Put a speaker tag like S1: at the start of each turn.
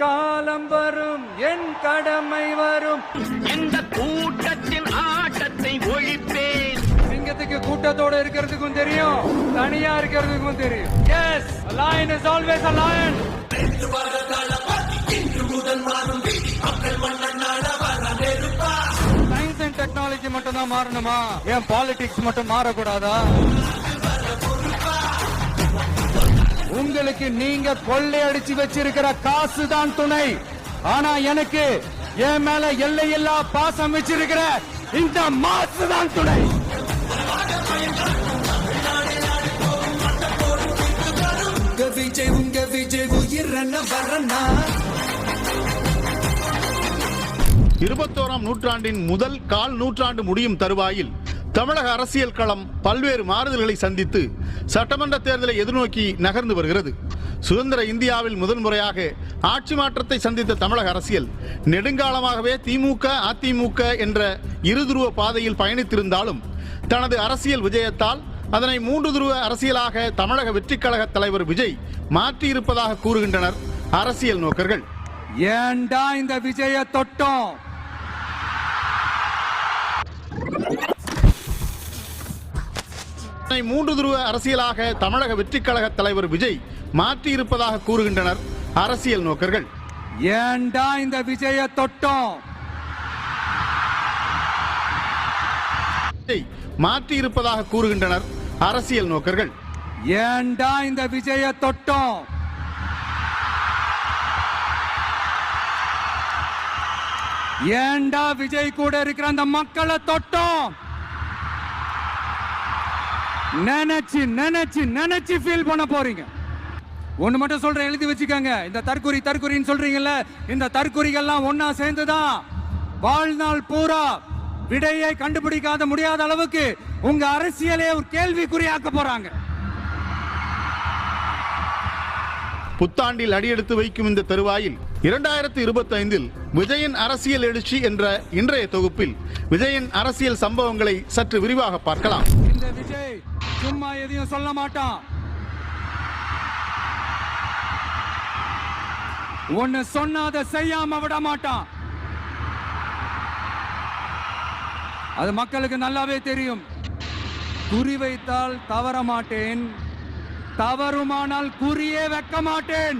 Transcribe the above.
S1: காலம் வரும், என் கடமை வரும்,
S2: இந்த கூட்டத்தின் ஆட்டத்தை ஒழிப்பேன்.
S1: சிங்கத்துக்கு கூட்டத்தோட இருக்கிறதுக்கும் தெரியும், தனியா இருக்கிறதுக்கும் தெரியும். Yes, a lion is always a lion. Science and technology மட்டும் தான் மாறணுமா? ஏன் பாலிடிக்ஸ் மட்டும் மாறக்கூடாதா? உங்களுக்கு நீங்க கொள்ளையடிச்சு வச்சிருக்கிற காசு தான் துணை. ஆனா எனக்கு என் மேல எல்லையில்லா பாசம் வச்சிருக்கிற இந்த மாசு தான் துணை.
S3: உங்க விஜய் உயிரன வரனா.
S4: 21ஆம் நூற்றாண்டின் முதல் கால் நூற்றாண்டு முடியும் தருவாயில் தமிழக அரசியல் களம் பல்வேறு மாறுதல்களை சந்தித்து சட்டமன்ற தேர்தலை எதிர்நோக்கி நகர்ந்து வருகிறது. சுதந்திர இந்தியாவில் முதன்முறையாக ஆட்சி மாற்றத்தை சந்தித்த தமிழக அரசியல் நெடுங்காலமாகவே திமுக அதிமுக என்ற இருதுருவ பாதையில் பயணித்திருந்தாலும் தனது அரசியல் விஜயத்தால் அதனை 3 துருவ அரசியலாக தமிழக வெற்றிக் கழக தலைவர் விஜய் மாற்றியிருப்பதாக கூறுகின்றனர் அரசியல் நோக்கர்கள்.
S1: ஏண்டா இந்த விஜய தொட்டோம்?
S4: 3 துருவ அரசியலாக தமிழக வெற்றிக் கழக தலைவர் விஜய் மாற்றியிருப்பதாக கூறுகின்றனர் அரசியல் நோக்கர்கள்.
S1: ஏண்டா இந்த விஜய தொட்டோம்?
S4: மாற்றியிருப்பதாக கூறுகின்றனர் அரசியல் நோக்கர்கள்.
S1: ஏண்டா இந்த விஜய தொட்டோம்? ஏண்டா விஜய் கூட இருக்கிற அந்த மக்களை தொட்டோம்? நினைச்சு நினைச்சு நினைச்சு ஃபீல் பண்ண போறீங்க. ஒண்ணு மட்டும் சொல்றேன், எழுதி வச்சுக்கோங்க. இந்த தற்குறின்னு சொல்றீங்கல்ல, இந்த தற்குறிகள்லாம் ஒன்னா சேர்ந்துதான் வாழ்நாள் பூரா விடையை கண்டுபிடிக்காத முடியாத அளவுக்கு உங்க அரசியலே ஒரு கேள்விக்குறியாக்க போறாங்க.
S4: புத்தாண்டில் அடியெடுத்து வைக்கும் இந்த தருவாயில் 2025 விஜயின் அரசியல் எழுச்சி என்ற இன்றைய தொகுப்பில் விஜயின் அரசியல் சம்பவங்களை சற்று விரிவாக பார்க்கலாம்.
S1: இந்த விஜய் சும்மா எதையும் சொல்ல மாட்டான். ஒன்னு சொன்னாத செய்யாம விட மாட்டான். அது மக்களுக்கு நல்லாவே தெரியும். குறி வைத்தால் தவற மாட்டேன், தவறுமானால் குறியே வைக்க மாட்டேன்.